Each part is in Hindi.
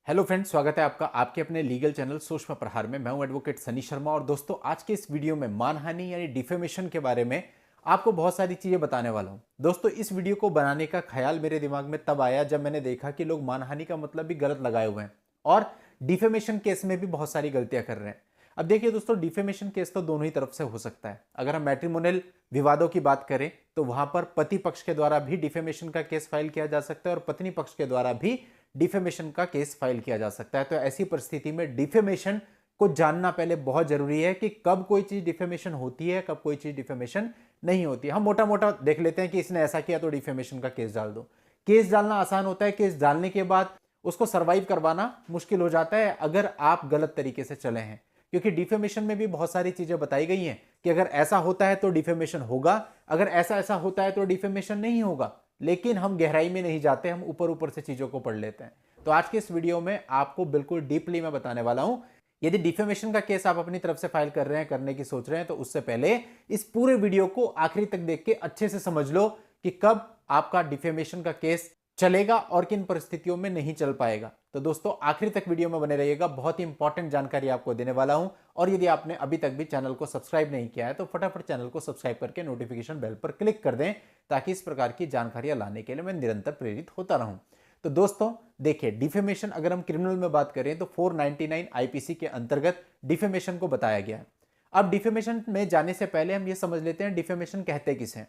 हेलो फ्रेंड्स, स्वागत है आपका आपके अपने लीगल चैनल सूक्ष्म प्रहार में। मैं हूं एडवोकेट सनी शर्मा और दोस्तों आज के इस वीडियो में मानहानि यानी डिफेमेशन के बारे में आपको बहुत सारी चीजें बताने वाला हूं। दोस्तों इस वीडियो को बनाने का ख्याल मेरे दिमाग में तब आया जब मैंने देखा कि लोग मानहानि का मतलब भी गलत लगाए हुए हैं और डिफेमेशन केस में भी बहुत सारी गलतियां कर रहे हैं। अब देखिए दोस्तों, डिफेमेशन केस तो दोनों ही तरफ से हो सकता है। अगर हम मैट्रिमोनियल विवादों की बात करें तो वहां पर पति पक्ष के द्वारा भी डिफेमेशन का केस फाइल किया जा सकता है और पत्नी पक्ष के द्वारा भी डिफेमेशन का केस फाइल किया जा सकता है। तो ऐसी परिस्थिति में डिफेमेशन को जानना पहले बहुत जरूरी है कि कब कोई चीज डिफेमेशन होती है, कब कोई चीज डिफेमेशन नहीं होती है। हम मोटा मोटा देख लेते हैं कि इसने ऐसा किया तो डिफेमेशन का केस डाल दो। केस डालना आसान होता है, केस डालने के बाद उसको सर्वाइव करवाना मुश्किल हो जाता है अगर आप गलत तरीके से चले हैं, क्योंकि डिफेमेशन में भी बहुत सारी चीजें बताई गई हैं कि अगर ऐसा होता है तो डिफेमेशन होगा, अगर ऐसा ऐसा होता है तो डिफेमेशन नहीं होगा। लेकिन हम गहराई में नहीं जाते, हम ऊपर ऊपर से चीजों को पढ़ लेते हैं। तो आज के इस वीडियो में आपको बिल्कुल डीपली मैं बताने वाला हूं। यदि डिफेमेशन का केस आप अपनी तरफ से फाइल कर रहे हैं, करने की सोच रहे हैं, तो उससे पहले इस पूरे वीडियो को आखिरी तक देख के अच्छे से समझ लो कि कब आपका डिफेमेशन का केस चलेगा और किन परिस्थितियों में नहीं चल पाएगा। तो दोस्तों आखिरी तक वीडियो में बने रहिएगा, बहुत ही इंपॉर्टेंट जानकारी आपको देने वाला हूं। और यदि आपने अभी तक भी चैनल को सब्सक्राइब नहीं किया है तो फटाफट चैनल को सब्सक्राइब करके नोटिफिकेशन बेल पर क्लिक कर दें, ताकि इस प्रकार की जानकारियां लाने के लिए मैं निरंतर प्रेरित होता रहूं। तो दोस्तों देखिए, डिफेमेशन अगर हम क्रिमिनल में बात करें तो 499 आईपीसी के अंतर्गत डिफेमेशन को बताया गया है। अब डिफेमेशन में जाने से पहले हम यह समझ लेते हैं डिफेमेशन कहते किसे हैं।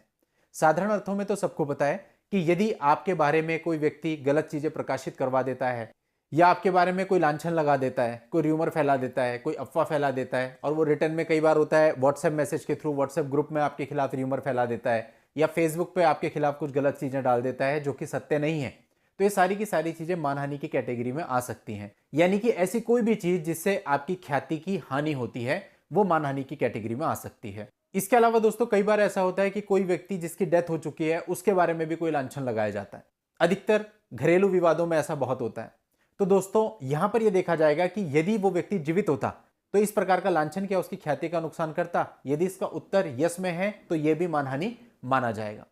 साधारण अर्थों में तो सबको पता है कि यदि आपके बारे में कोई व्यक्ति गलत चीजें प्रकाशित करवा देता है या आपके बारे में कोई लांछन लगा देता है, कोई र्यूमर फैला देता है, कोई अफवाह फैला देता है, और वो रिटर्न में कई बार होता है व्हाट्सएप मैसेज के थ्रू, व्हाट्सएप ग्रुप में आपके खिलाफ र्यूमर फैला देता है या फेसबुक पे आपके खिलाफ कुछ गलत चीजें डाल देता है जो कि सत्य नहीं है, तो ये सारी की सारी चीजें मानहानि की कैटेगरी में आ सकती हैं। यानी कि ऐसी कोई भी चीज जिससे आपकी ख्याति की हानि होती है वो मानहानि की कैटेगरी में आ सकती है। इसके अलावा दोस्तों कई बार ऐसा होता है कि कोई व्यक्ति जिसकी डेथ हो चुकी है उसके बारे में भी कोई लांछन लगाया जाता है। अधिकतर घरेलू विवादों में ऐसा बहुत होता है। तो दोस्तों यहां पर यह देखा जाएगा कि यदि वो व्यक्ति जीवित होता तो इस प्रकार का लांछन क्या उसकी ख्याति का नुकसान करता। यदि इसका उत्तर यस में है तो यह भी मानहानि माना जाएगा।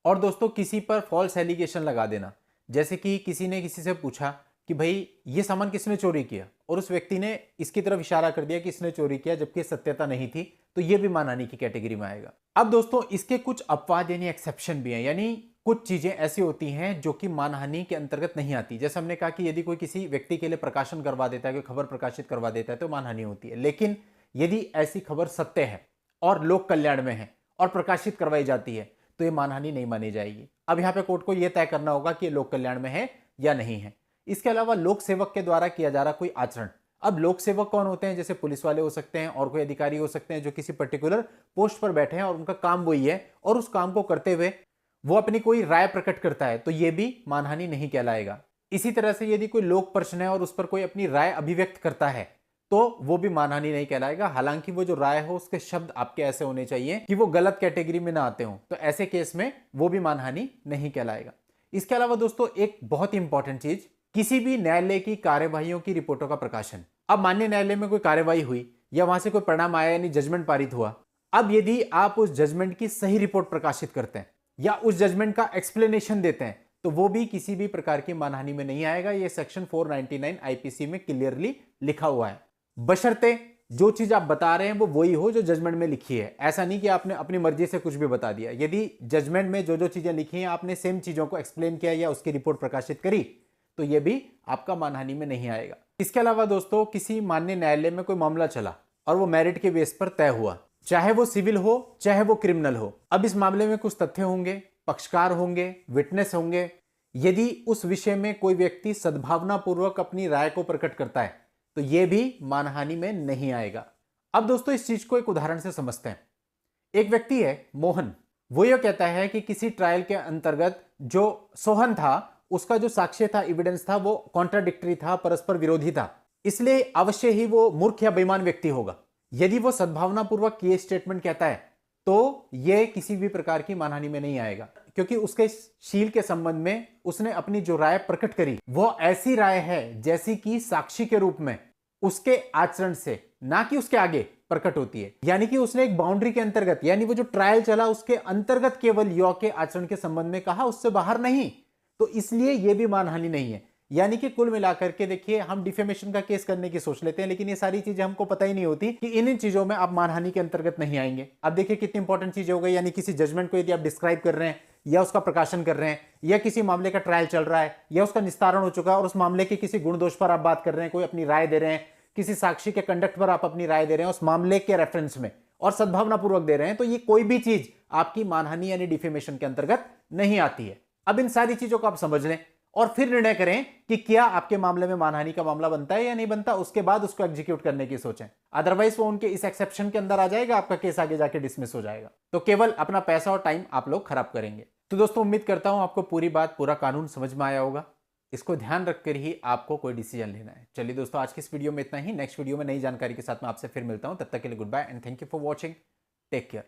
और दोस्तों किसी पर फॉल्स एलिगेशन लगा देना, जैसे कि किसी ने किसी से पूछा कि भाई ये सामान किसने चोरी किया और उस व्यक्ति ने इसकी तरफ इशारा कर दिया कि इसने चोरी किया जबकि सत्यता नहीं थी, तो ये भी मानहानि की कैटेगरी में आएगा। अब दोस्तों इसके कुछ अपवाद यानी एक्सेप्शन भी हैं, यानी कुछ चीजें ऐसी होती हैं जो कि मानहानि के अंतर्गत नहीं आती। जैसे हमने कहा कि यदि कोई किसी व्यक्ति के लिए प्रकाशन करवा देता है, कोई खबर प्रकाशित करवा देता है तो मानहानि होती है। लेकिन यदि ऐसी खबर सत्य है और लोक कल्याण में है और प्रकाशित करवाई जाती है तो ये मानहानि नहीं मानी जाएगी। अब यहां पे कोर्ट को यह तय करना होगा कि ये लोक कल्याण में है या नहीं है। इसके अलावा लोक सेवक के द्वारा किया जा रहा कोई आचरण। अब लोक सेवक कौन होते हैं? जैसे पुलिस वाले हो सकते हैं और कोई अधिकारी हो सकते हैं जो किसी पर्टिकुलर पोस्ट पर बैठे हैं और उनका काम वही है, और उस काम को करते हुए वो अपनी कोई राय प्रकट करता है तो यह भी मानहानि नहीं कहलाएगा। इसी तरह से यदि कोई लोक प्रश्न है और उस पर कोई अपनी राय अभिव्यक्त करता है तो वो भी मानहानि नहीं कहलाएगा। हालांकि वो जो राय हो उसके शब्द आपके ऐसे होने चाहिए कि वो गलत कैटेगरी में ना आते हो, तो ऐसे केस में वो भी मानहानि नहीं कहलाएगा। इसके अलावा दोस्तों एक बहुत ही इंपॉर्टेंट चीज, किसी भी न्यायालय की कार्यवाहियों की रिपोर्टों का प्रकाशन। अब माननीय न्यायालय में कोई कार्यवाही हुई या वहां से कोई परिणाम आया यानी जजमेंट पारित हुआ, अब यदि आप उस जजमेंट की सही रिपोर्ट प्रकाशित करते हैं या उस जजमेंट का एक्सप्लेनेशन देते हैं तो वो भी किसी भी प्रकार की मानहानि में नहीं आएगा। ये सेक्शन 499 आईपीसी में क्लियरली लिखा हुआ है, बशर्ते जो चीज आप बता रहे हैं वो वही हो जो जजमेंट में लिखी है। ऐसा नहीं कि आपने अपनी मर्जी से कुछ भी बता दिया। यदि जजमेंट में जो जो चीजें लिखी हैं आपने सेम चीजों को एक्सप्लेन किया या उसकी रिपोर्ट प्रकाशित करी तो यह भी आपका मानहानि में नहीं आएगा। इसके अलावा दोस्तों किसी माननीय न्यायालय में कोई मामला चला और वो मेरिट के बेस पर तय हुआ, चाहे वो सिविल हो चाहे वो क्रिमिनल हो। अब इस मामले में कुछ तथ्य होंगे, पक्षकार होंगे, विटनेस होंगे। यदि उस विषय में कोई व्यक्ति सद्भावना पूर्वक अपनी राय को प्रकट करता है तो यह भी मानहानि में नहीं आएगा। अब दोस्तों इस चीज को एक उदाहरण से समझते हैं। एक व्यक्ति है मोहन, वो यह कहता है कि किसी ट्रायल के अंतर्गत जो सोहन था उसका जो साक्ष्य था, एविडेंस था, वो कॉन्ट्राडिक्टरी था, परस्पर विरोधी था, इसलिए अवश्य ही वो मूर्ख या बेईमान व्यक्ति होगा। यदि वो सद्भावनापूर्वक ये स्टेटमेंट कहता है तो यह किसी भी प्रकार की मानहानि में नहीं आएगा, क्योंकि उसके शील के संबंध में उसने अपनी जो राय प्रकट करी वो ऐसी राय है जैसी कि साक्षी के रूप में उसके आचरण से, ना कि उसके आगे, प्रकट होती है। यानी कि उसने एक बाउंड्री के अंतर्गत, यानी वो जो ट्रायल चला उसके अंतर्गत केवल यौ के आचरण के संबंध में कहा, उससे बाहर नहीं, तो इसलिए यह भी मानहानि नहीं है। यानी कि कुल मिलाकर के देखिए हम डिफेमेशन का केस करने की सोच लेते हैं, लेकिन ये सारी चीजें हमको पता ही नहीं होती कि इन चीजों में आप मानहानि के अंतर्गत नहीं आएंगे। अब देखिए कितनी इंपॉर्टेंट चीज हो गई, यानी किसी जजमेंट को यदि आप डिस्क्राइब कर रहे हैं या उसका प्रकाशन कर रहे हैं या किसी मामले का ट्रायल चल रहा है या उसका निस्तारण हो चुका है और उस मामले के किसी गुण दोष पर आप बात कर रहे हैं, कोई अपनी राय दे रहे हैं, किसी साक्षी के कंडक्ट पर आप अपनी राय दे रहे हैं उस मामले के रेफरेंस में और सद्भावनापूर्वक दे रहे हैं, तो ये कोई भी चीज आपकी मानहानि यानी डिफेमेशन के अंतर्गत नहीं आती है। अब इन सारी चीजों को आप समझ लें और फिर निर्णय करें कि क्या आपके मामले में मानहानि का मामला बनता है या नहीं बनता, उसके बाद उसको एग्जीक्यूट करने की सोचें। अदरवाइज वो उनके इस एक्सेप्शन के अंदर आ जाएगा, आपका केस आगे जाके डिसमिस हो जाएगा, तो केवल अपना पैसा और टाइम आप लोग खराब करेंगे। तो दोस्तों उम्मीद करता हूं आपको पूरी बात, पूरा कानून समझ में आया होगा। इसको ध्यान रखकर ही आपको कोई डिसीजन लेना है। चलिए दोस्तों आज की इस वीडियो में इतना ही। नेक्स्ट वीडियो में नई जानकारी के साथ मैं आपसे फिर मिलता हूं। तब तक के लिए goodbye and thank you for watching. Take care.